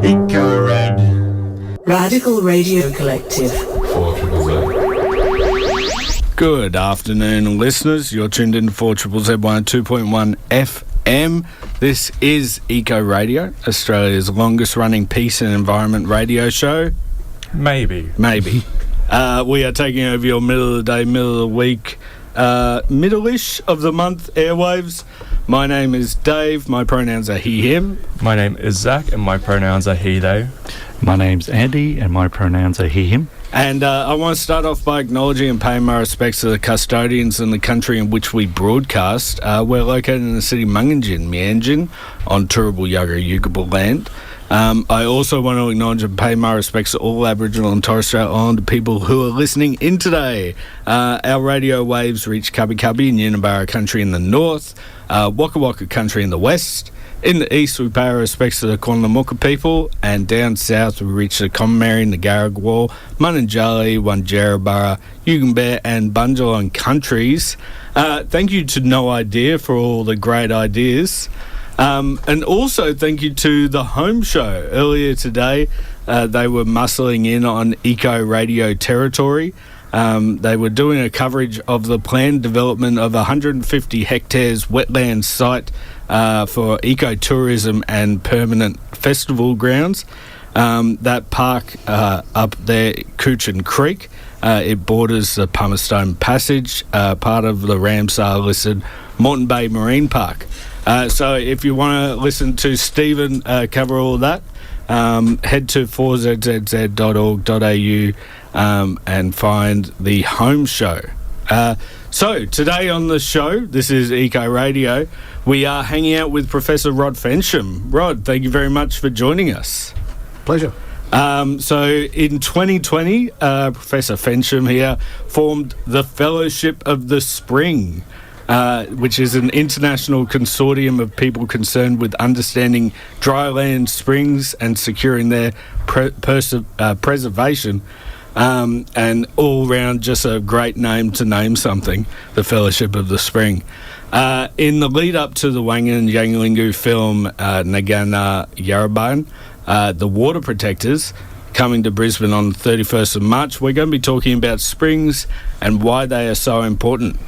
Eco Red. Radical Radio Collective. Good afternoon, listeners. You're tuned in to 4ZZZ 102.1 FM. This is Eco Radio, Australia's longest running peace and environment radio show. Maybe. We are taking over your middle of the day, middle of the week, middle-ish of the month airwaves. My name is Dave. My pronouns are he, him. My name is Zack, and my pronouns are he, they. My name's Andy, and my pronouns are he, him. And I want to start off by acknowledging and paying my respects to the custodians in the country in which we broadcast. We're located in the city of Meanjin on Turrbal Yuggera land. I also want to acknowledge and pay my respects to all Aboriginal and Torres Strait Islander people who are listening in today. Our radio waves reach Cubby Cubby and Unibara country in the north, Waka Waka country in the west. In the east, we pay our respects to the Quandamooka people, and down south, we reach the Commary, Nagaragwal, Mununjali, Wandjarabara, Yugambeh, and Bundjalung countries. Thank you to No Idea for all the great ideas. And also thank you to The Home Show. Earlier today, they were muscling in on Eco Radio territory. They were doing a coverage of the planned development of 150 hectares wetland site for ecotourism and permanent festival grounds. That park up there, Coochin Creek, it borders the Pumicestone Passage, part of the Ramsar listed Moreton Bay Marine Park. So if you want to listen to Stephen cover all of that, head to 4zzz.org.au and find The Home Show. So today on the show, this is Eco Radio, we are hanging out with Professor Rod Fensham. Rod, thank you very much for joining us. Pleasure. So in 2020, Professor Fensham here formed the Fellowship of the Spring, which is an international consortium of people concerned with understanding dryland springs and securing their preservation. And all round just a great name to name something, the Fellowship of the Spring. In the lead up to the Wangan and Jagalingou film Nagana Yarrbayn, the Water Protectors, coming to Brisbane on the 31st of March, we're going to be talking about springs and why they are so important.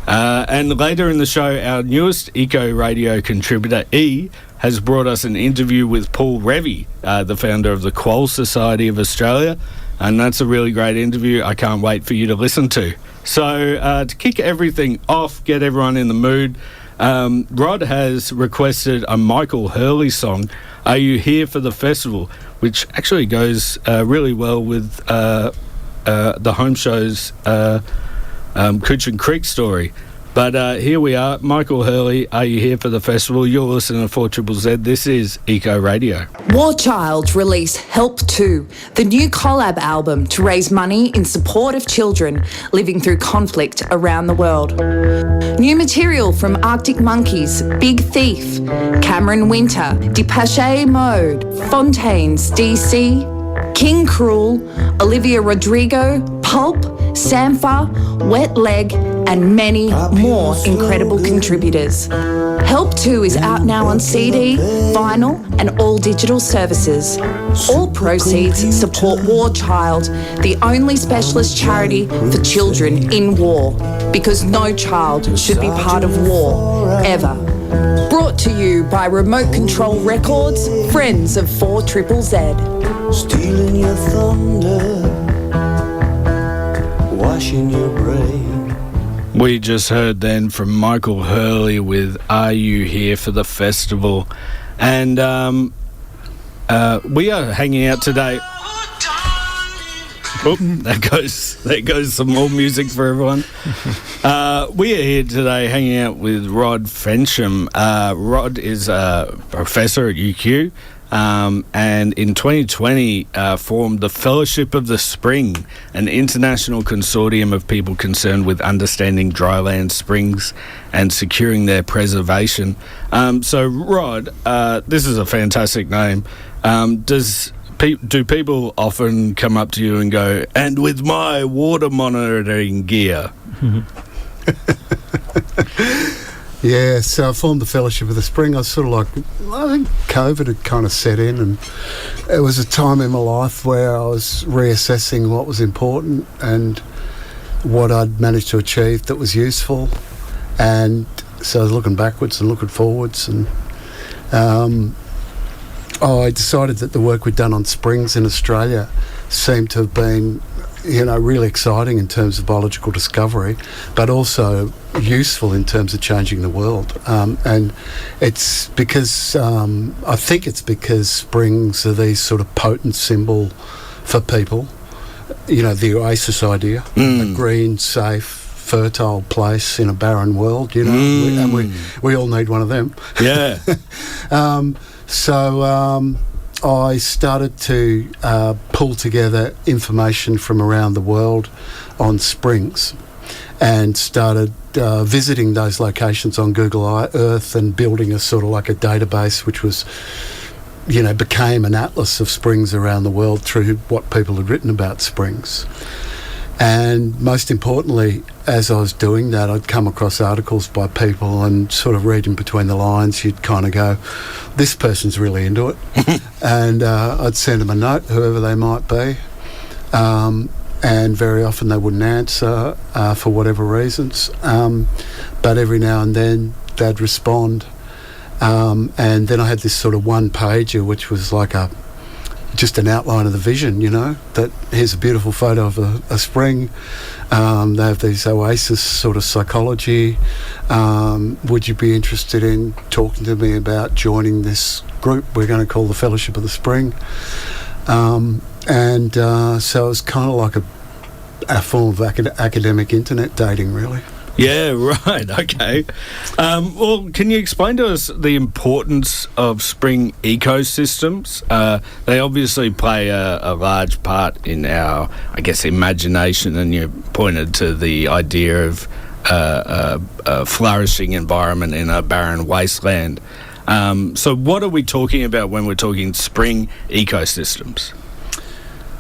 And later in the show, our newest Eco Radio contributor, E, has brought us an interview with Paul Revy, the founder of the Quoll Society of Australia, and that's a really great interview I can't wait for you to listen to. So to kick everything off, get everyone in the mood, Rod has requested a Michael Hurley song, Are You Here for the Festival, which actually goes really well with the Home Show's Coochin Creek story. But here we are, Michael Hurley, Are You Here for the Festival? You're listening to 4ZZZ. This is Eco Radio. War Child release Help 2, the new collab album to raise money in support of children living through conflict around the world. New material from Arctic Monkeys, Big Thief, Cameron Winter, Depeche Mode, Fontaines DC, King Cruel, Olivia Rodrigo, Pulp, Sampha, Wet Leg, and many more incredible contributors. Help 2 is out now on CD, vinyl, and all digital services. All proceeds support War Child, the only specialist charity for children in war, because no child should be part of war, ever. Brought to you by Remote Control Records, friends of 4ZZZ. Stealing your thunder, washing your brain. We just heard then from Michael Hurley with Are You Here for the Festival? And we are hanging out today. Oh, there goes some more music for everyone. We are here today hanging out with Rod Fensham. Rod is a professor at UQ. And in 2020 formed the Fellowship of the Spring, an international consortium of people concerned with understanding dryland springs and securing their preservation. So, Rod, this is a fantastic name. Do people often come up to you and go, and with my water monitoring gear? Yeah, so I formed the Fellowship of the Spring. I was sort of like, I think COVID had kind of set in, and it was a time in my life where I was reassessing what was important and what I'd managed to achieve that was useful. And so I was looking backwards and looking forwards, and I decided that the work we'd done on springs in Australia seemed to have been, really exciting in terms of biological discovery, but also useful in terms of changing the world. And it's because, I think it's because springs are these sort of potent symbol for people, the oasis idea, a green, safe, fertile place in a barren world, and we all need one of them. Yeah. So I started to pull together information from around the world on springs, and started visiting those locations on Google Earth and building a sort of like a database which was, became an atlas of springs around the world through what people had written about springs. And most importantly, as I was doing that, I'd come across articles by people, and sort of reading between the lines, you'd kind of go, this person's really into it. And I'd send them a note, whoever they might be. And very often they wouldn't answer for whatever reasons. But every now and then they'd respond. And then I had this sort of one-pager, which was like just an outline of the vision, that here's a beautiful photo of a spring. They have these oasis sort of psychology. Would you be interested in talking to me about joining this group we're going to call the Fellowship of the Spring? So it was kind of like a form of academic internet dating, really. Yeah, right, okay. Well, can you explain to us the importance of spring ecosystems? They obviously play a large part in our, imagination, and you pointed to the idea of a flourishing environment in a barren wasteland. So what are we talking about when we're talking spring ecosystems?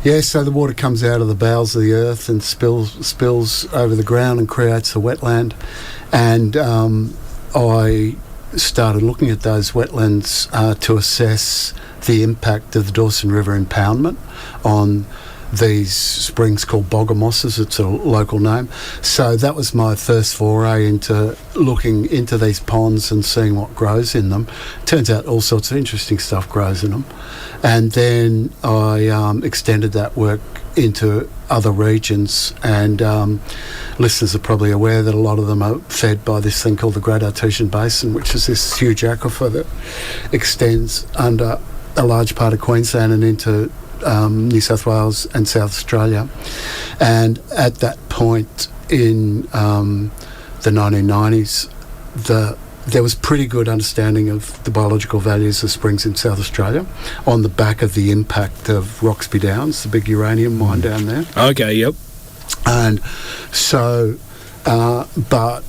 Yeah, so the water comes out of the bowels of the earth and spills over the ground and creates a wetland. And I started looking at those wetlands to assess the impact of the Dawson River impoundment on these springs called bogger mosses. It's a local name. So that was my first foray into looking into these ponds and seeing what grows in them. Turns out all sorts of interesting stuff grows in them. And then I extended that work into other regions, and listeners are probably aware that a lot of them are fed by this thing called the Great Artesian Basin, which is this huge aquifer that extends under a large part of Queensland and into New South Wales and South Australia. And at that point in the 1990s, there was pretty good understanding of the biological values of springs in South Australia on the back of the impact of Roxby Downs, the big uranium mine down there. Okay, yep. And so, but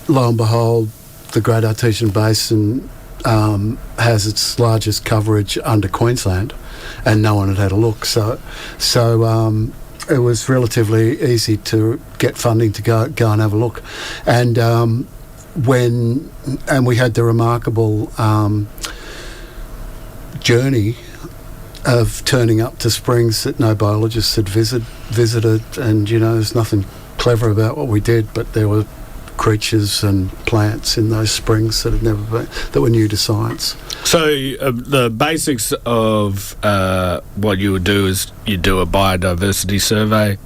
lo and behold, the Great Artesian Basin has its largest coverage under Queensland, and no one had had a look. So it was relatively easy to get funding to go and have a look. And we had the remarkable journey of turning up to springs that no biologists had visited, and there's nothing clever about what we did, but there were creatures and plants in those springs that were new to science. So the basics of what you would do is you do a biodiversity survey,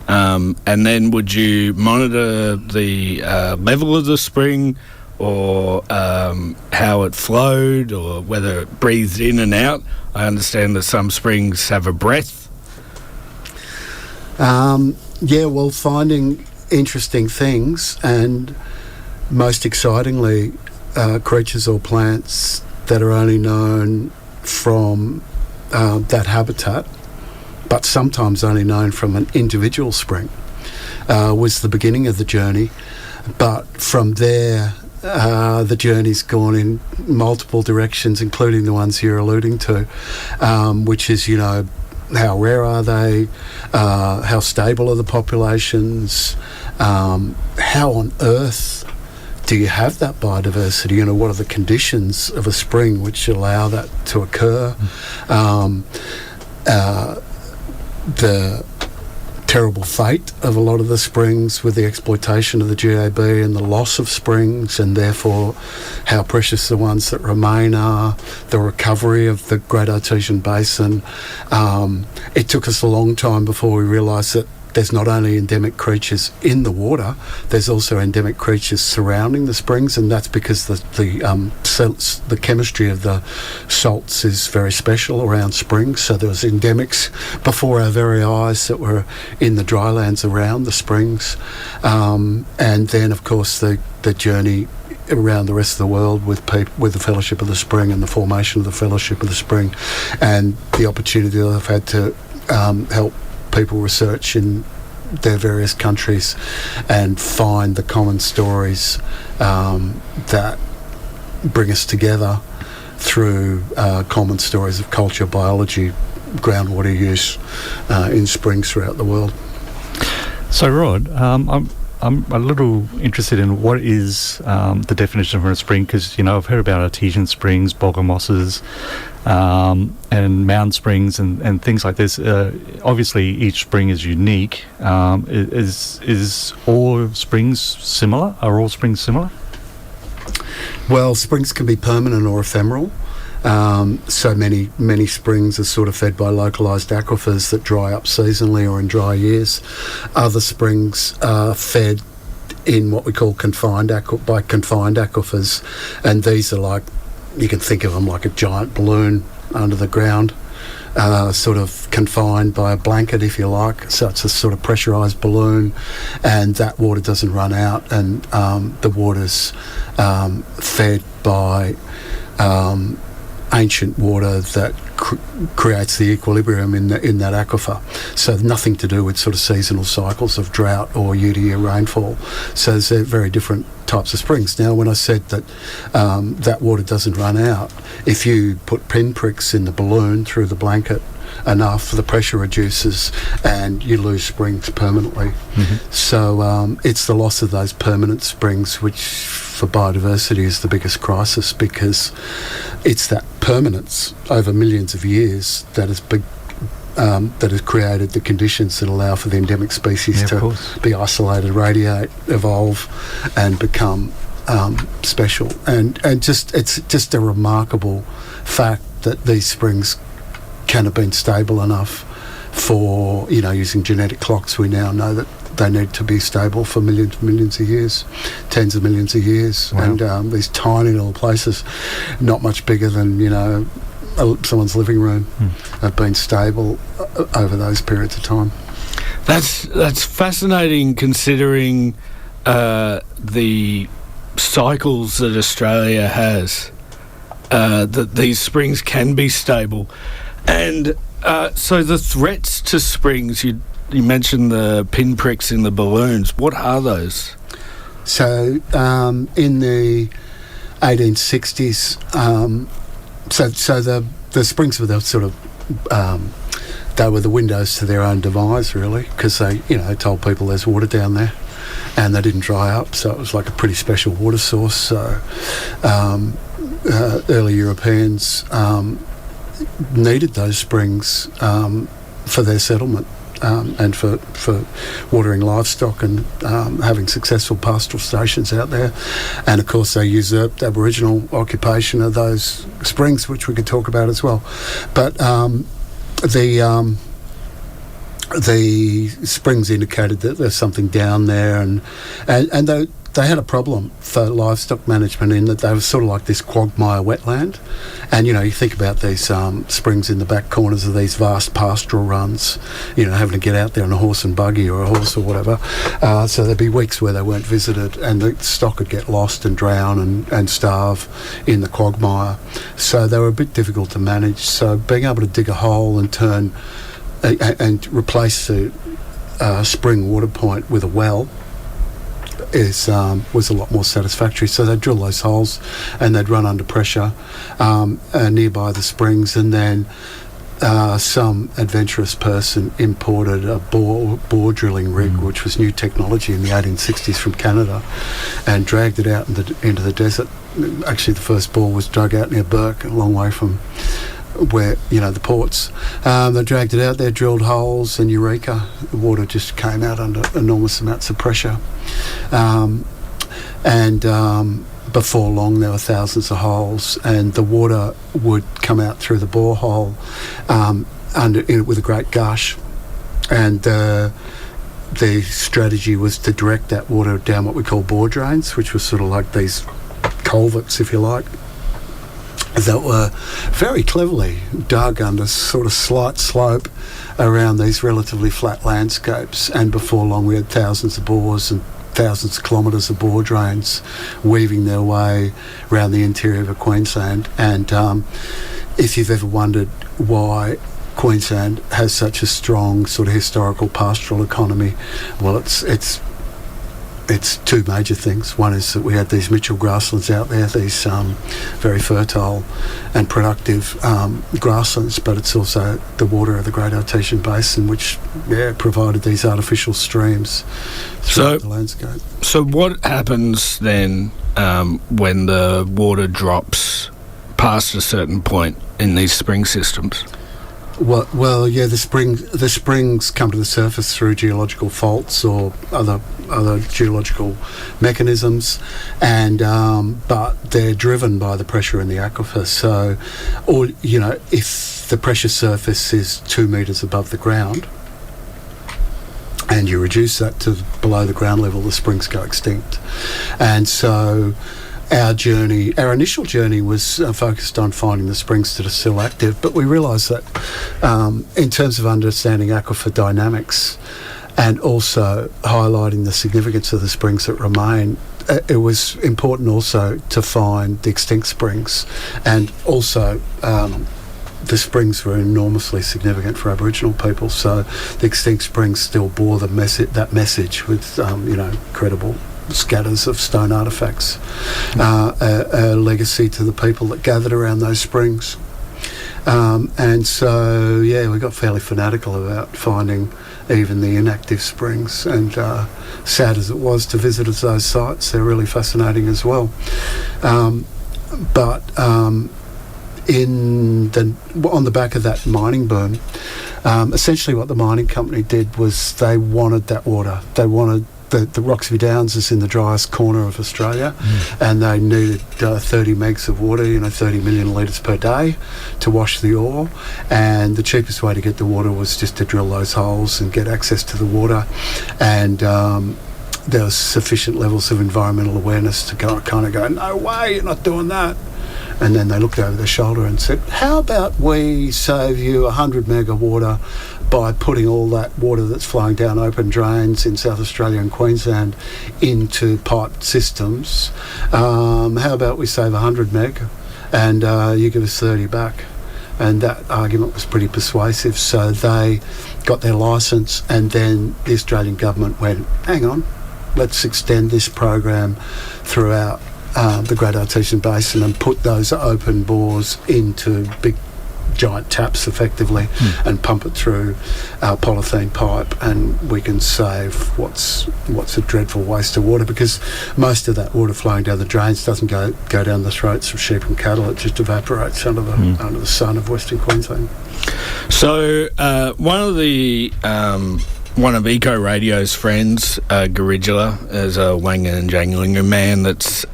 and then would you monitor the level of the spring, or how it flowed, or whether it breathed in and out? I understand that some springs have a breath. Finding interesting things, and most excitingly, creatures or plants that are only known from that habitat, but sometimes only known from an individual spring, was the beginning of the journey. But from there, the journey's gone in multiple directions, including the ones you're alluding to, which is, how rare are they, how stable are the populations, how on earth do you have that biodiversity? You know, what are the conditions of a spring which allow that to occur? The terrible fate of a lot of the springs with the exploitation of the GAB and the loss of springs, and therefore how precious the ones that remain are, the recovery of the Great Artesian Basin. It took us a long time before we realised that there's not only endemic creatures in the water, there's also endemic creatures surrounding the springs, and that's because the chemistry of the salts is very special around springs. So there was endemics before our very eyes that were in the drylands around the springs, and then of course the journey around the rest of the world with the Fellowship of the Spring and the formation of the Fellowship of the Spring, and the opportunity that I've had to help people research in their various countries and find the common stories that bring us together through common stories of culture, biology, groundwater use in springs throughout the world. So, Rod, I'm a little interested in what is the definition of a spring, because, you know, I've heard about artesian springs, bogger mosses, and mound springs and things like this. Obviously, each spring is unique. Is all springs similar? Are all springs similar? Well, springs can be permanent or ephemeral. So many springs are sort of fed by localised aquifers that dry up seasonally or in dry years. Other springs are fed in what we call confined aquifers, and these are like, you can think of them like a giant balloon under the ground, sort of confined by a blanket, if you like. So it's a sort of pressurised balloon, and that water doesn't run out, and the water's fed by ancient water that creates the equilibrium in that aquifer. So nothing to do with sort of seasonal cycles of drought or year-to-year rainfall. So they're very different types of springs. Now, when I said that that water doesn't run out, if you put pinpricks in the balloon through the blanket enough, the pressure reduces and you lose springs permanently. So it's the loss of those permanent springs which for biodiversity is the biggest crisis, because it's that permanence over millions of years that has created the conditions that allow for the endemic species to be isolated, radiate, evolve and become special. And it's just a remarkable fact that these springs can have been stable enough for, you know, using genetic clocks, we now know that they need to be stable for millions of years, tens of millions of years. Wow. And these tiny little places, not much bigger than, you know, someone's living room, have been stable over those periods of time. That's fascinating, considering the cycles that Australia has, that these springs can be stable. And so the threats to springs, you mentioned the pinpricks in the balloons. What are those? So in the 1860s, so the springs were the sort of they were the windows to their own demise, really, because they told people there's water down there, and they didn't dry up, so it was like a pretty special water source. So early Europeans needed those springs for their settlement. And for watering livestock and having successful pastoral stations out there. And of course they usurped Aboriginal occupation of those springs, which we could talk about as well. But the springs indicated that there's something down there, and they had a problem for livestock management in that they were sort of like this quagmire wetland. And, you know, you think about these springs in the back corners of these vast pastoral runs, you know, having to get out there on a horse and buggy or a horse or whatever. So there'd be weeks where they weren't visited and the stock would get lost and drown and starve in the quagmire. So they were a bit difficult to manage. So being able to dig a hole and turn and replace the spring water point with a well was a lot more satisfactory. So they'd drill those holes and they'd run under pressure nearby the springs, and then some adventurous person imported a bore drilling rig, which was new technology in the 1860s from Canada, and dragged it out into the desert. Actually, the first bore was dug out near Burke, a long way from where, the ports. They dragged it out there, drilled holes, and eureka, the water just came out under enormous amounts of pressure. Before long, there were thousands of holes, and the water would come out through the borehole with a great gush. And the strategy was to direct that water down what we call bore drains, which were sort of like these culverts, if you like, that were very cleverly dug under sort of slight slope around these relatively flat landscapes. And before long, we had thousands of bores and thousands of kilometres of bore drains weaving their way around the interior of Queensland. And if you've ever wondered why Queensland has such a strong sort of historical pastoral economy, well, it's two major things. One is that we had these Mitchell grasslands out there, these very fertile and productive grasslands, but it's also the water of the Great Artesian Basin, which provided these artificial streams throughout the landscape. So what happens then when the water drops past a certain point in these spring systems? Well, the springs come to the surface through geological faults or other geological mechanisms, and but they're driven by the pressure in the aquifer. So, if the pressure surface is 2 metres above the ground, and you reduce that to below the ground level, the springs go extinct. And so our initial journey was focused on finding the springs that are still active, but we realised that in terms of understanding aquifer dynamics and also highlighting the significance of the springs that remain, it was important also to find the extinct springs. And also the springs were enormously significant for Aboriginal people, so the extinct springs still bore that message with credible scatters of stone artefacts, a legacy to the people that gathered around those springs. And so, we got fairly fanatical about finding even the inactive springs, and sad as it was to visit those sites, they're really fascinating as well. On the back of that mining boom, essentially what the mining company did was they wanted that water. They wanted the Roxby Downs is in the driest corner of Australia, and they needed 30 megs of water, 30 million litres per day to wash the ore, and the cheapest way to get the water was just to drill those holes and get access to the water. And there was sufficient levels of environmental awareness to kind of go, no way, you're not doing that. And then they looked over their shoulder and said, how about we save you 100 meg of water by putting all that water that's flowing down open drains in South Australia and Queensland into piped systems? How about we save 100 meg and you give us 30 back? And that argument was pretty persuasive. So they got their licence, and then the Australian government went, hang on, let's extend this program throughout the Great Artesian Basin and put those open bores into big giant taps effectively and pump it through our polythene pipe, and we can save what's a dreadful waste of water, because most of that water flowing down the drains doesn't go down the throats of sheep and cattle. It just evaporates under the sun of Western Queensland. So one of Eco Radio's friends, Garidula, is a Wangan and Jagalingou man that's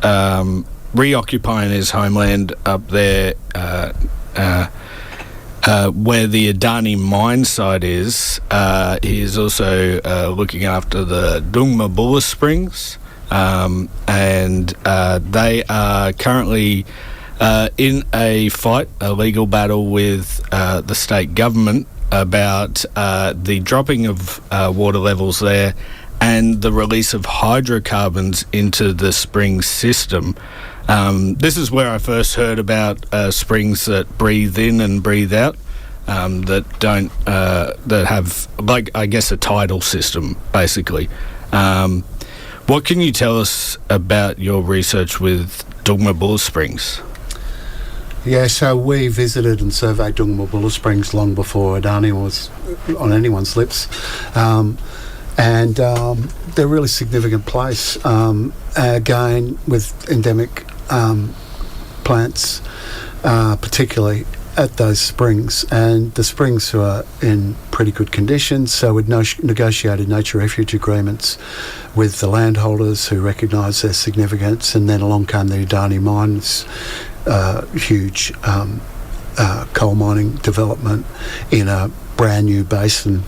reoccupying his homeland up there where the Adani mine site is. He is also looking after the Dungmabula Springs, and they are currently in a legal battle with the state government about the dropping of water levels there and the release of hydrocarbons into the spring system. This is where I first heard about springs that breathe in and breathe out, that don't that have, like, I guess, a tidal system basically. What can you tell us about your research with Dungmabula Springs? Yeah, so we visited and surveyed Dungmulbulla Springs long before Adani was on anyone's lips. And they're a really significant place. Again, with endemic plants, particularly at those springs. And the springs were in pretty good condition, so we'd negotiated nature refuge agreements with the landholders who recognised their significance, and then along came the Adani mines, huge coal mining development in a brand new basin,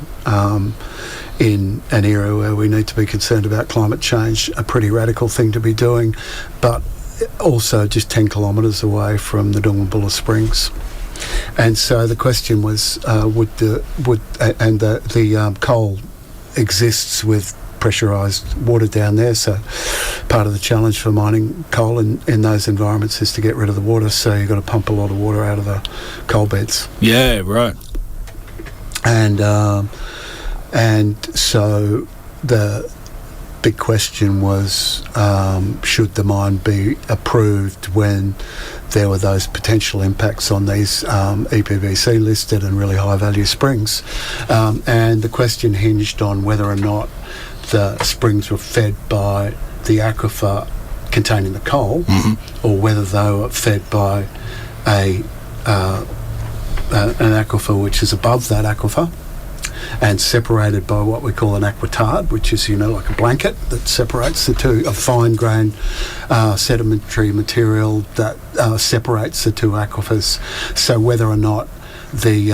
in an area where we need to be concerned about climate change, a pretty radical thing to be doing, but also just 10 kilometres away from the Dungmulbulla Springs. And so the question was, the coal exists with pressurised water down there, so part of the challenge for mining coal in those environments is to get rid of the water, so you've got to pump a lot of water out of the coal beds. Yeah, right. And so the big question was, should the mine be approved when there were those potential impacts on these EPBC listed and really high value springs? And the question hinged on whether or not the springs were fed by the aquifer containing the coal, or whether they were fed by an aquifer which is above that aquifer and separated by what we call an aquitard, which is, like a blanket that separates the two, a fine-grained sedimentary material that separates the two aquifers. So whether or not the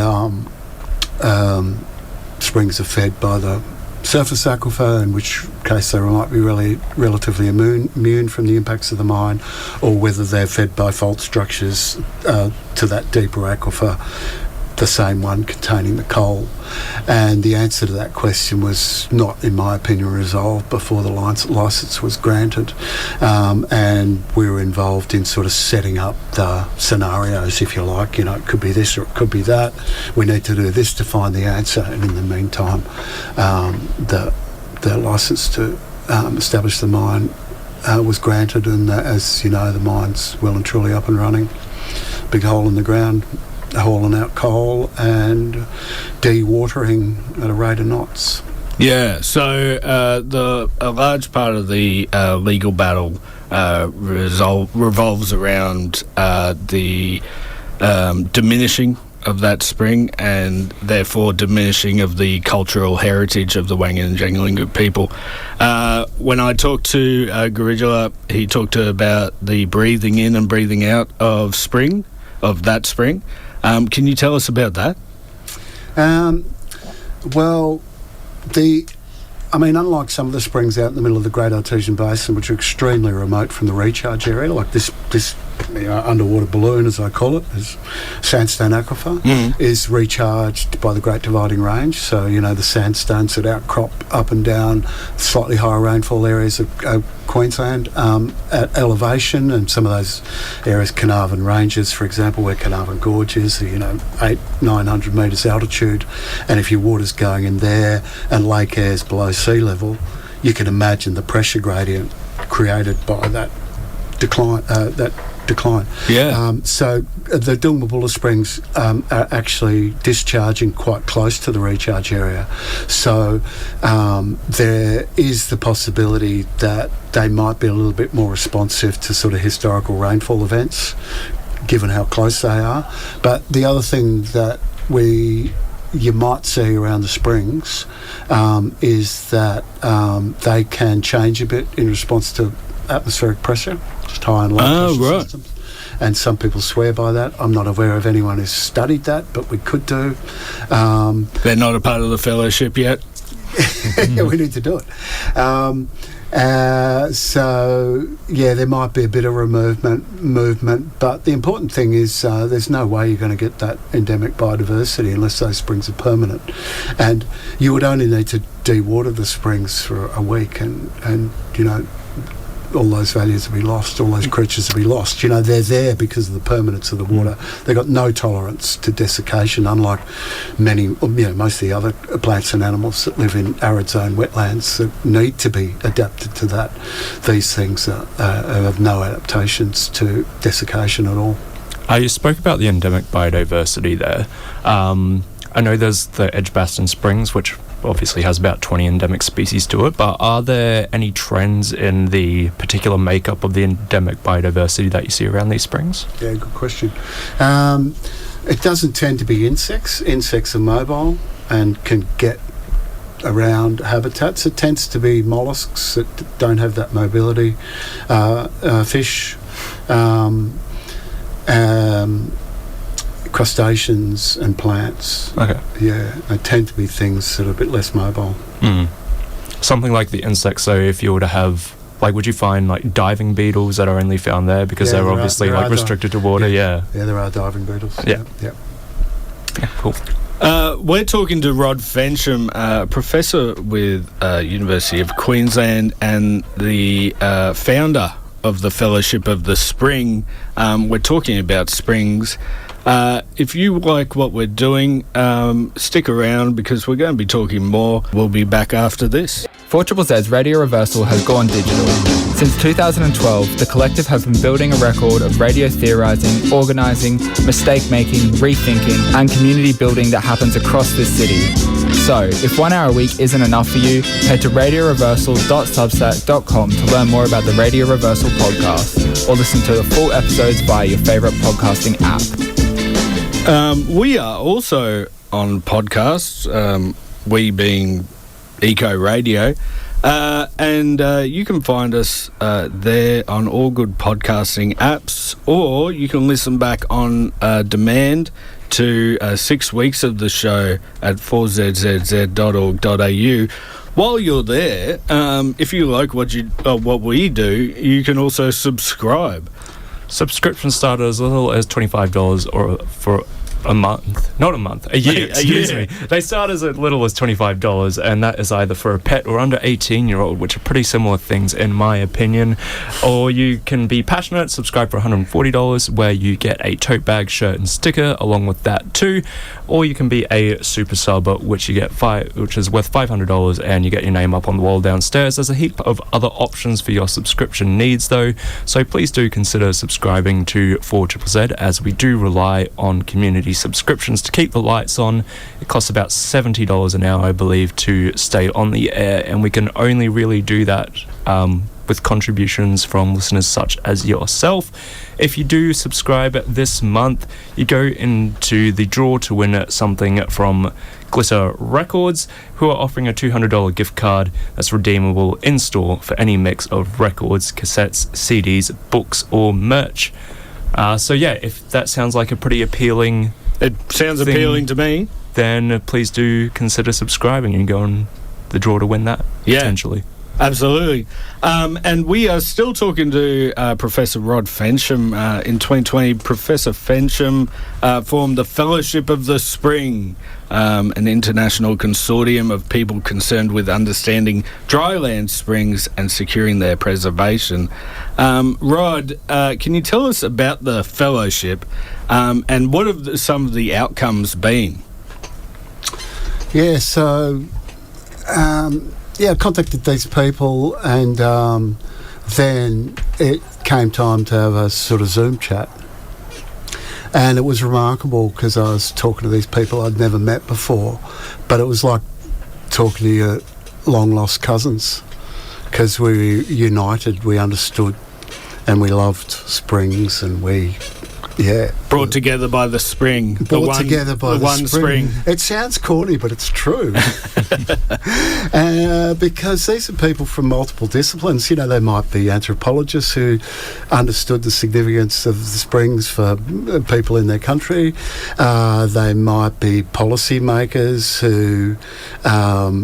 springs are fed by the surface aquifer, in which case they might be relatively immune from the impacts of the mine, or whether they're fed by fault structures to that deeper aquifer, the same one containing the coal. And the answer to that question was not, in my opinion, resolved before the licence was granted. And we were involved in sort of setting up the scenarios, if you like. It could be this or it could be that. We need to do this to find the answer. And in the meantime, the licence to establish the mine was granted, and as you know, the mine's well and truly up and running. Big hole in the ground, hauling out coal and dewatering at a rate of knots. Yeah, so a large part of the legal battle revolves around the diminishing of that spring, and therefore diminishing of the cultural heritage of the Wangan and Jagalingou people. When I talked to Garidula, he talked about the breathing in and breathing out of that spring. Can you tell us about that? Unlike some of the springs out in the middle of the Great Artesian Basin, which are extremely remote from the recharge area, like this underwater balloon, as I call it, is sandstone aquifer, is recharged by the Great Dividing Range. So, the sandstones that outcrop up and down slightly higher rainfall areas of Queensland at elevation, and some of those areas, Carnarvon Ranges, for example, where Carnarvon Gorge is, 800-900 metres altitude, and if your water's going in there and Lake Aire's below sea level, you can imagine the pressure gradient created by that decline. Yeah. So the Dungmulbulla Springs are actually discharging quite close to the recharge area. So there is the possibility that they might be a little bit more responsive to sort of historical rainfall events, given how close they are. But the other thing that you might see around the springs is that they can change a bit in response to atmospheric pressure, just high and low pressure systems. And some people swear by that. I'm not aware of anyone who's studied that, but we could do. They're not a part of the fellowship yet? Yeah, we need to do it. There might be a bit of movement, but the important thing is there's no way you're going to get that endemic biodiversity unless those springs are permanent. And you would only need to dewater the springs for a week, and all those values will be lost, all those creatures will be lost. They're there because of the permanence of the water. They've got no tolerance to desiccation, unlike most of the other plants and animals that live in arid zone wetlands that need to be adapted to that. These things have no adaptations to desiccation at all. You spoke about the endemic biodiversity there. I know there's the Edgbaston Springs, which obviously has about 20 endemic species to it, but are there any trends in the particular makeup of the endemic biodiversity that you see around these springs? Yeah, good question. It doesn't tend to be insects. Insects are mobile and can get around habitats. It tends to be molluscs that don't have that mobility, fish, crustaceans and plants. Okay. Yeah, they tend to be things that are a bit less mobile. Something like the insects, so if you were to have, like, would you find like diving beetles that are only found there because they're obviously like restricted to water? Yeah, there are diving beetles. Yeah, cool. We're talking to Rod Fensham, professor with University of Queensland and the founder of the Fellowship of the Spring. We're talking about springs. If you like what we're doing, stick around because we're going to be talking more. We'll be back after this. 4ZZ's Radio Reversal has gone digital. Since 2012, the collective have been building a record of radio theorising, organising, mistake-making, rethinking and community building that happens across this city. So, if 1 hour a week isn't enough for you, head to radioreversal.substack.com to learn more about the Radio Reversal podcast or listen to the full episodes via your favourite podcasting app. We are also on podcasts, we being Eco Radio, and you can find us there on all good podcasting apps, or you can listen back on demand to 6 weeks of the show at 4zzz.org.au. While you're there, if you like what we do, you can also subscribe. Subscription start as little as $25 or for a month. Not a month, a year, excuse me. They start as little as $25, and that is either for a pet or under 18-year-old, which are pretty similar things in my opinion. Or you can be passionate, subscribe for $140, where you get a tote bag, shirt and sticker along with that too. Or you can be a super sub, which you get which is worth $500, and you get your name up on the wall downstairs. There's a heap of other options for your subscription needs though, so please do consider subscribing to 4ZZZ, as we do rely on community subscriptions to keep the lights on. It costs about $70 an hour, I believe, to stay on the air, and we can only really do that with contributions from listeners such as yourself. If you do subscribe this month, you go into the draw to win something from Glitter Records, who are offering a $200 gift card that's redeemable in store for any mix of records, cassettes, CDs, books or merch. So yeah, if that sounds like a pretty appealing appealing to me, then please do consider subscribing and go on the draw to win that, potentially. Absolutely. And we are still talking to Professor Rod Fensham. In 2020, Professor Fensham formed the Fellowship of the Spring, an international consortium of people concerned with understanding dryland springs and securing their preservation. Rod, can you tell us about the fellowship and what have some of the outcomes been? Yeah, so I contacted these people, and then it came time to have a sort of Zoom chat. And it was remarkable because I was talking to these people I'd never met before, but it was like talking to your long-lost cousins, because we were united, we understood, and we loved springs, and brought together by the spring. Brought together by the one spring. It sounds corny, but it's true. Because these are people from multiple disciplines. You know, they might be anthropologists who understood the significance of the springs for people in their country. They might be policymakers who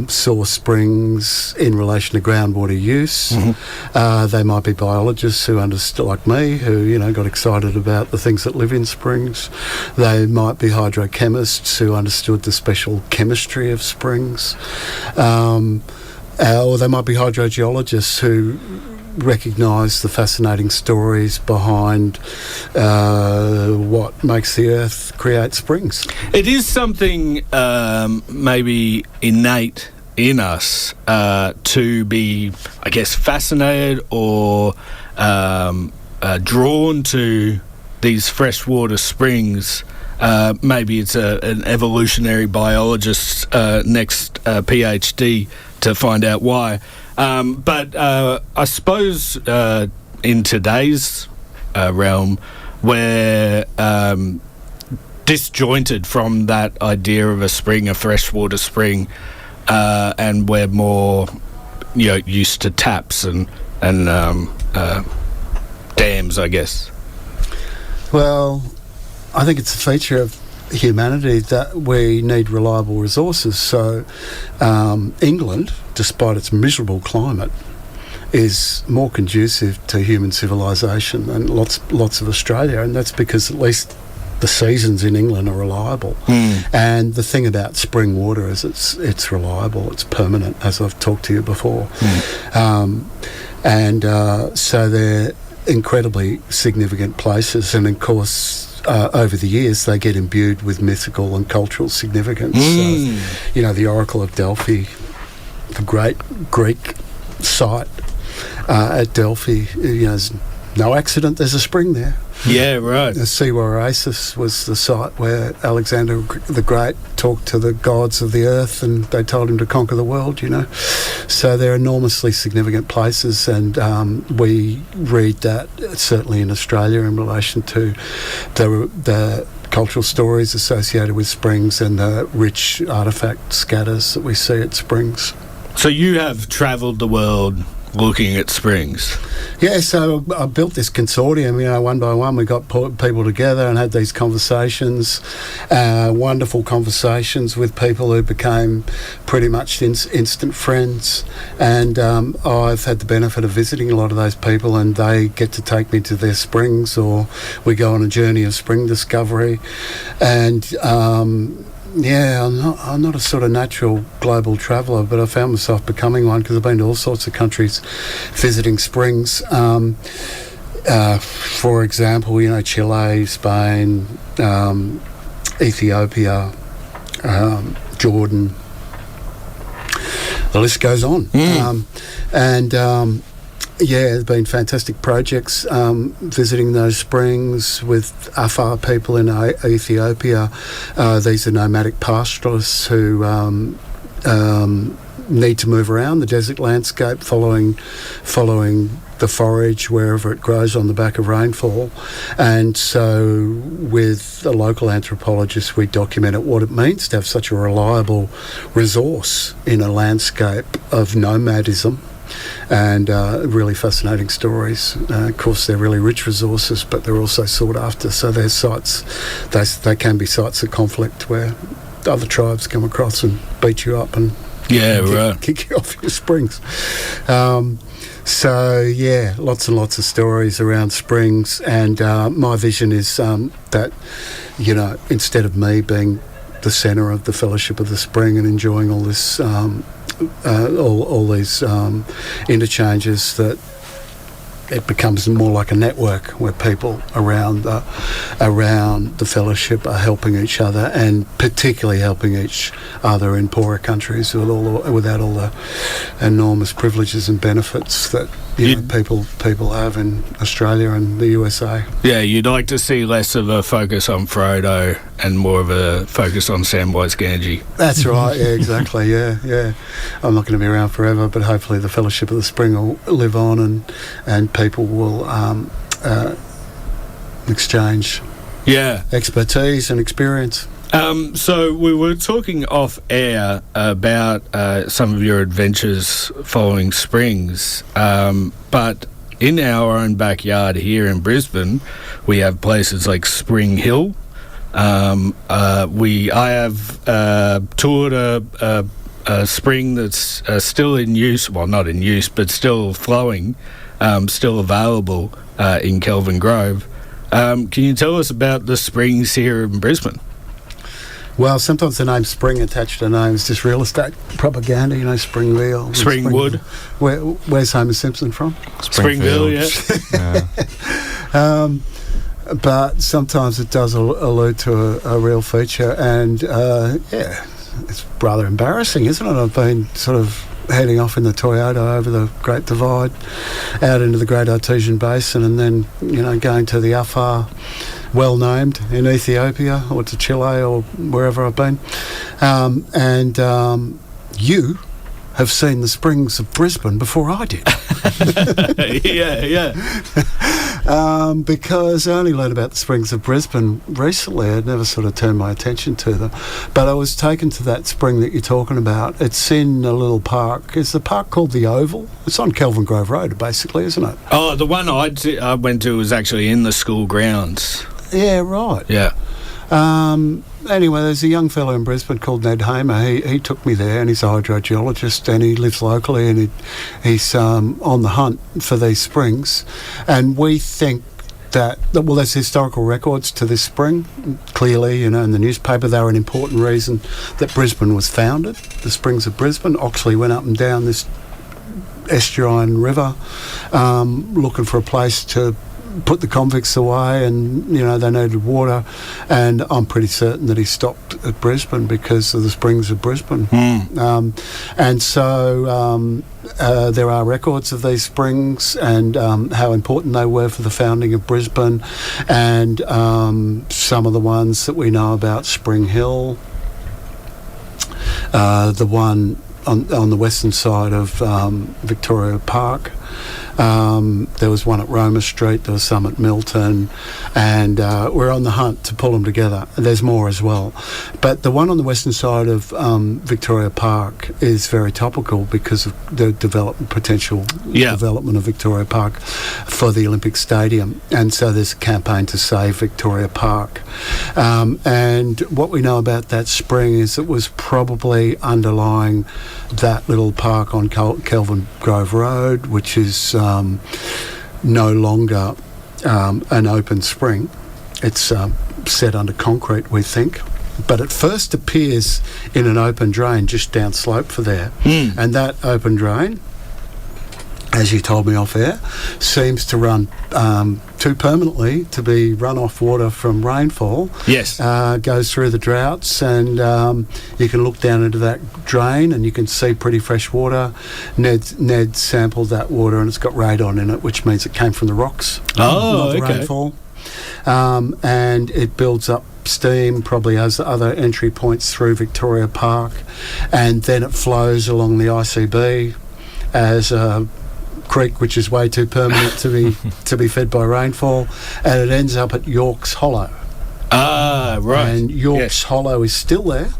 saw springs in relation to groundwater use. Mm-hmm. They might be biologists who understood, like me, who got excited about the things that live in springs. They might be hydrochemists who understood the special chemistry of springs. Or they might be hydrogeologists who recognise the fascinating stories behind what makes the earth create springs. It is something maybe innate in us to be, fascinated or drawn to these freshwater springs. Maybe it's an evolutionary biologist's next PhD to find out why. But I suppose in today's realm, we're disjointed from that idea of a spring, a freshwater spring, and we're more, used to taps and dams, I guess. Well, I think it's a feature of humanity that we need reliable resources. So England, despite its miserable climate, is more conducive to human civilization than lots of Australia, and that's because at least the seasons in England are reliable. And the thing about spring water is it's reliable, it's permanent, as I've talked to you before. So they're incredibly significant places, and of course over the years they get imbued with mythical and cultural significance. So, the Oracle of Delphi, the great Greek site at Delphi, there's no accident, there's a spring there. Yeah, right. The Siwa Oasis was the site where Alexander the Great talked to the gods of the earth, and they told him to conquer the world, So they're enormously significant places, and we read that certainly in Australia in relation to the cultural stories associated with springs and the rich artefact scatters that we see at springs. So you have travelled the world looking at springs. Yeah, so I built this consortium, one by one we got people together and had these conversations, wonderful conversations with people who became pretty much instant friends, and I've had the benefit of visiting a lot of those people, and they get to take me to their springs, or we go on a journey of spring discovery. And I'm not a sort of natural global traveller, but I found myself becoming one because I've been to all sorts of countries visiting springs. For example, Chile, Spain, Ethiopia, Jordan. The list goes on. There's been fantastic projects visiting those springs with Afar people in Ethiopia. These are nomadic pastoralists who need to move around the desert landscape, following the forage wherever it grows on the back of rainfall. And so with a local anthropologist, we documented what it means to have such a reliable resource in a landscape of nomadism. And really fascinating stories. Of course, they're really rich resources, but they're also sought after. So there's sites, they can be sites of conflict where other tribes come across and beat you up and kick you off your springs. Lots and lots of stories around springs. And my vision is that, instead of me being the centre of the Fellowship of the Spring and enjoying all this all these interchanges, that it becomes more like a network where people around the fellowship are helping each other, and particularly helping each other in poorer countries without all the enormous privileges and benefits that people have in Australia and the USA. Yeah, you'd like to see less of a focus on Frodo and more of a focus on Samwise Gamgee. That's right, yeah, exactly, yeah. I'm not going to be around forever, but hopefully the Fellowship of the Spring will live on, and people will exchange expertise and experience. So we were talking off air about some of your adventures following springs, but in our own backyard here in Brisbane, we have places like Spring Hill. I have toured a spring that's still in use, well, not in use, but still flowing, still available in Kelvin Grove. Can you tell us about the springs here in Brisbane? Well, sometimes the name Spring attached to names is just real estate propaganda, Springville. Springwood. Where's Homer Simpson from? Springville, yeah. But sometimes it does allude to a real feature, and it's rather embarrassing, isn't it? I've been sort of heading off in the Toyota over the Great Divide, out into the Great Artesian Basin, and then, going to the Afar, well named, in Ethiopia or to Chile or wherever I've been. You have seen the springs of Brisbane before I did. Yeah. Because I only learned about the springs of Brisbane recently. I'd never sort of turned my attention to them. But I was taken to that spring that you're talking about. It's in a little park. Is the park called the Oval? It's on Kelvin Grove Road, basically, isn't it? Oh, the one I went to was actually in the school grounds. Yeah, right. Yeah. Anyway, there's a young fellow in Brisbane called Ned Hamer. He took me there, and he's a hydrogeologist, and he lives locally, and he's on the hunt for these springs. And we think that, well, there's historical records to this spring. Clearly, in the newspaper, they were an important reason that Brisbane was founded, the springs of Brisbane. Oxley went up and down this estuarine river looking for a place to put the convicts away, and they needed water, and I'm pretty certain that he stopped at Brisbane because of the springs of Brisbane. And so there are records of these springs and how important they were for the founding of Brisbane, and some of the ones that we know about, Spring Hill, the one on the western side of Victoria Park. There was one at Roma Street, there was some at Milton, and we're on the hunt to pull them together. There's more as well. But the one on the western side of Victoria Park is very topical because of the potential development of Victoria Park for the Olympic Stadium. And so there's a campaign to save Victoria Park. And what we know about that spring is it was probably underlying that little park on Kelvin Grove Road, which is no longer an open spring. It's set under concrete, we think. But it first appears in an open drain just downslope for there. And that open drain, as you told me off air, seems to run too permanently to be runoff water from rainfall. Yes. Goes through the droughts, and you can look down into that drain and you can see pretty fresh water. Ned sampled that water, and it's got radon in it, which means it came from the rocks. Oh, not the okay. rainfall. And it builds up steam, probably has other entry points through Victoria Park, and then it flows along the ICB as a creek which is way too permanent to be fed by rainfall, and it ends up at York's Hollow. Ah, right. And York's Hollow is still there.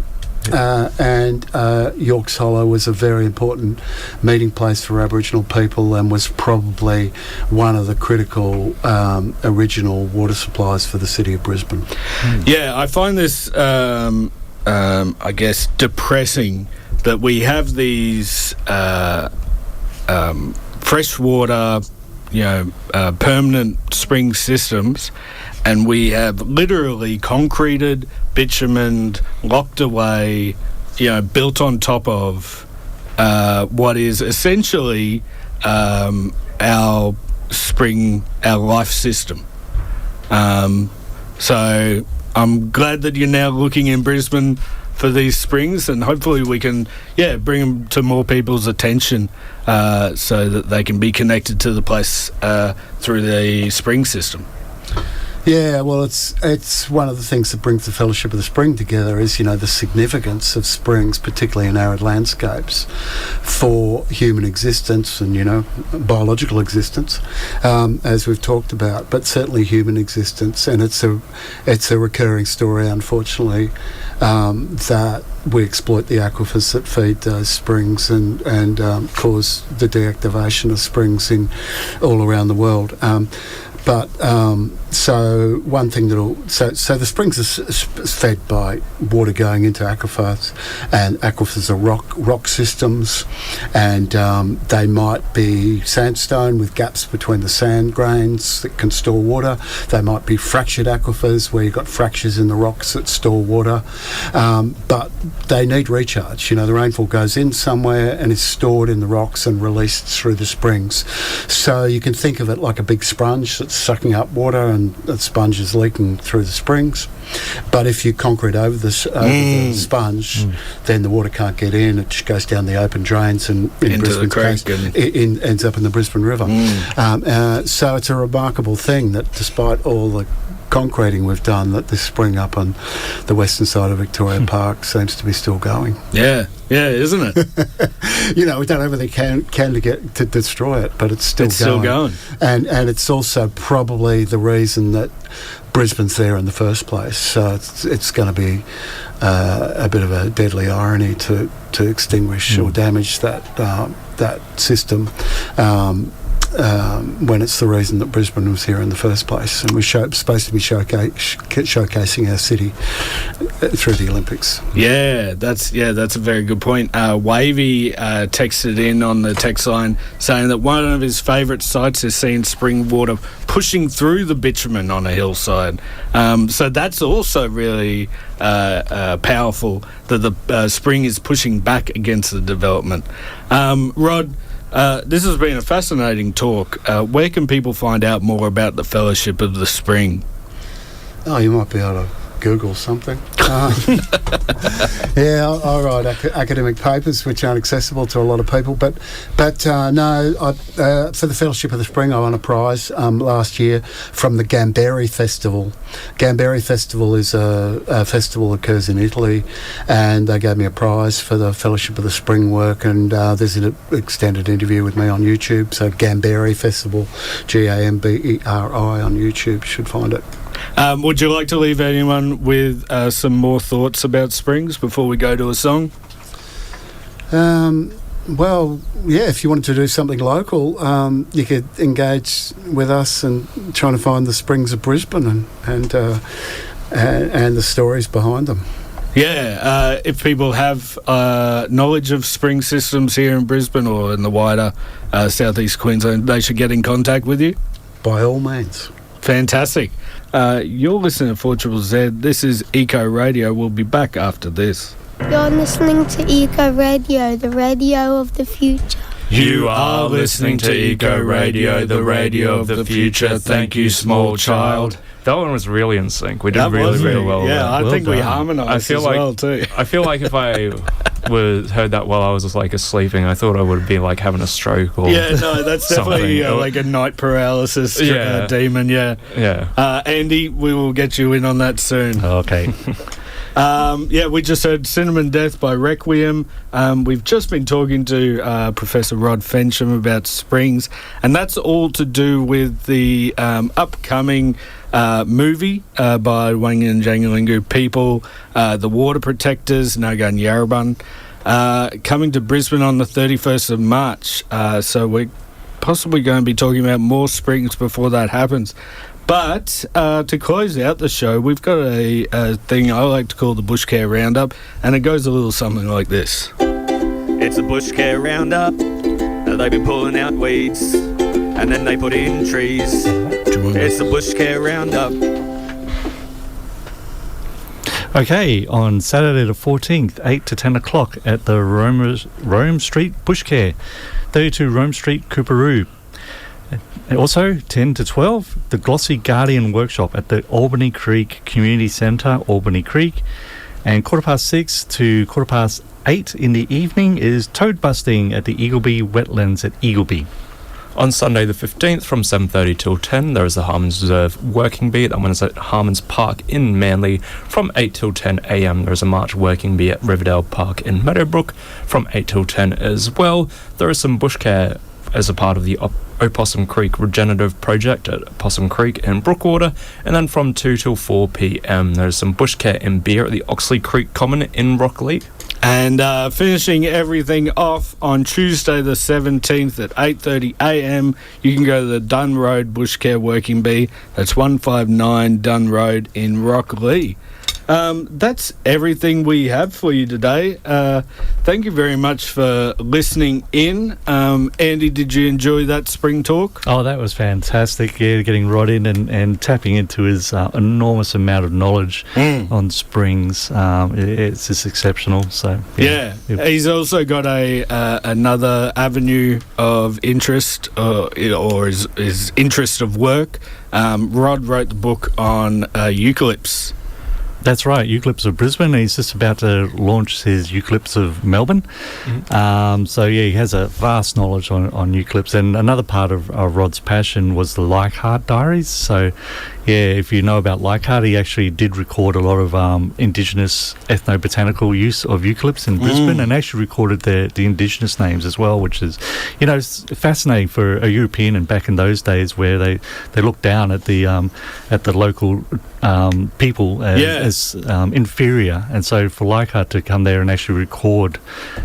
And York's Hollow was a very important meeting place for Aboriginal people, and was probably one of the critical original water supplies for the city of Brisbane. Yeah, I find this, I guess, depressing that we have these freshwater, permanent spring systems, and we have literally concreted, bitumened, locked away, built on top of what is essentially our life system. So I'm glad that you're now looking in Brisbane for these springs, and hopefully we can bring them to more people's attention so that they can be connected to the place through the spring system. Yeah, well, it's one of the things that brings the Fellowship of the Spring together is, the significance of springs, particularly in arid landscapes, for human existence and, biological existence, as we've talked about, but certainly human existence. And it's a recurring story, unfortunately, that we exploit the aquifers that feed those springs and cause the deactivation of springs all around the world. So one thing so the springs are fed by water going into aquifers, and aquifers are rock systems, and they might be sandstone with gaps between the sand grains that can store water. They might be fractured aquifers where you've got fractures in the rocks that store water, but they need recharge. The rainfall goes in somewhere and is stored in the rocks and released through the springs. So you can think of it like a big sponge that's sucking up water and the sponge is leaking through the springs. But if you concrete over the sponge, then the water can't get in. It just goes down the open drains and in Into the Brisbane's creek case, it ends up in the Brisbane River. So it's a remarkable thing that despite all the concreting we've done, that this spring up on the western side of Victoria Park seems to be still going. Yeah, isn't it? You know, we don't have anything can to get to destroy it, but it's still going. And it's also probably the reason that Brisbane's there in the first place. So it's going to be a bit of a deadly irony to extinguish or damage that system. When it's the reason that Brisbane was here in the first place, and we're supposed to be showcasing our city through the Olympics. Yeah, that's a very good point. Wavy texted in on the text line saying that one of his favourite sights is seeing spring water pushing through the bitumen on a hillside. So that's also really powerful that the spring is pushing back against the development. Rod, this has been a fascinating talk. Where can people find out more about the Fellowship of the Spring? Oh, you might be able to Google something. Yeah, I write academic papers which aren't accessible to a lot of people. But no, for the Fellowship of the Spring, I won a prize last year from the Gamberi Festival. Gamberi Festival is a festival that occurs in Italy, and they gave me a prize for the Fellowship of the Spring work, and there's an extended interview with me on YouTube. So Gamberi Festival, Gamberi on YouTube, should find it. Would you like to leave anyone with some more thoughts about springs before we go to a song? Well, yeah, if you wanted to do something local, you could engage with us and trying to find the springs of Brisbane and the stories behind them. Yeah, if people have knowledge of spring systems here in Brisbane or in the wider southeast Queensland, they should get in contact with you. By all means. Fantastic. You're listening to 4ZZZ. This is Eco Radio. We'll be back after this. You're listening to Eco Radio, the radio of the future. You are listening to Eco Radio, the radio of the future. Thank you, small child. That one was really in sync. We did really well. Yeah, I think we harmonised as well too. I feel like if I heard that while I was just like sleeping, I thought I would be like having a stroke or that's definitely like a night paralysis demon. Yeah. Andy, we will get you in on that soon. Okay. We just heard Cinnamon Death by Requiem. We've just been talking to Professor Rod Fensham about springs, and that's all to do with the upcoming movie by Wangan and Jagalingou people, the Water Protectors, Nagana Yarrbayn, coming to Brisbane on the 31st of March. So we're possibly going to be talking about more springs before that happens. But to close out the show, we've got a thing I like to call the Bushcare Roundup, and it goes a little something like this. It's a Bushcare Roundup. They've been pulling out weeds, and then they put in trees. It's the Bushcare Roundup. Okay, on Saturday the 14th, 8 to 10 o'clock at the Rome Street Bushcare, 32 Rome Street, Coorparoo. And also, 10 to 12, the Glossy Guardian Workshop at the Albany Creek Community Centre, Albany Creek. And 6:15 to 8:15 in the evening is toad busting at the Eagleby Wetlands at Eagleby. On Sunday the 15th from 7:30 till 10, there is the Harman's Reserve Working Bee. That one is at Harman's Park in Manly. From 8 till 10 a.m, there is a March Working Bee at Riverdale Park in Meadowbrook. From 8 till 10 as well, there is some bushcare as a part of the Opossum Creek Regenerative Project at Opossum Creek in Brookwater. And then from 2 till 4 p.m, there's some bushcare and beer at the Oxley Creek Common in Rockley. And finishing everything off on Tuesday the 17th at 8:30 a.m, you can go to the Dunn Road Bushcare Working Bee. That's 159 Dunn Road in Rockley. That's everything we have for you today. Thank you very much for listening in. Andy, did you enjoy that spring talk? Oh, that was fantastic. Yeah, getting Rod in and tapping into his enormous amount of knowledge on springs. It's just exceptional. So yeah. He's also got another avenue of interest, or his interest of work. Rod wrote the book on eucalypts. That's right, Eucalypts of Brisbane. He's just about to launch his Eucalypts of Melbourne. So, yeah, he has a vast knowledge on eucalypts. And another part of Rod's passion was the Leichhardt diaries. So, yeah, if you know about Leichhardt, he actually did record a lot of Indigenous ethnobotanical use of eucalypts in Brisbane, and actually recorded the Indigenous names as well, which is, it's fascinating for a European, and back in those days where they looked down at the local people as inferior, and so for Leichhardt to come there and actually record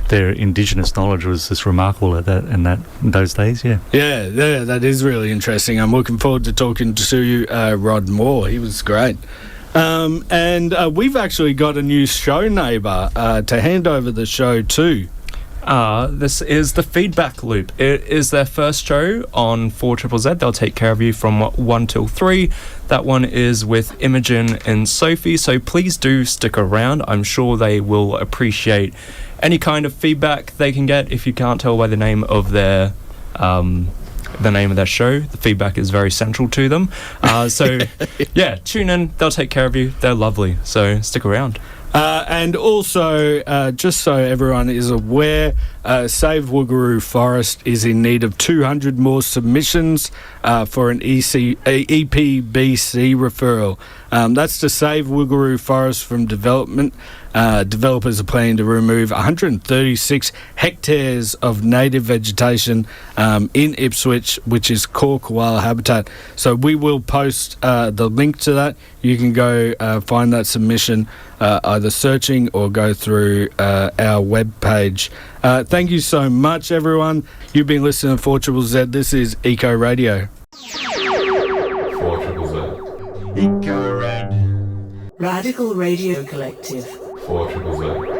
their Indigenous knowledge was just remarkable in those days. Yeah, that is really interesting. I'm looking forward to talking to you, Rod, more. He was great. And we've actually got a new show neighbour to hand over the show to. This is the Feedback Loop. It is their first show on 4ZZZ. They'll take care of you from 1 till 3. That one is with Imogen and Sophie, so please do stick around. I'm sure they will appreciate any kind of feedback they can get. If you can't tell by the name of their show, the feedback is very central to them. So yeah, tune in. They'll take care of you. They're lovely, so stick around. And also, just so everyone is aware, Save Woogaroo Forest is in need of 200 more submissions for an EPBC referral. That's to save Woogaroo Forest from development. Developers are planning to remove 136 hectares of native vegetation in Ipswich, which is core koala habitat. So we will post the link to that. You can go find that submission either searching or go through our webpage. Thank you so much, everyone. You've been listening to 4ZZZ. This is Eco Radio. 4ZZZ. Eco Radio. Radical Radio Collective. 4ZZZ.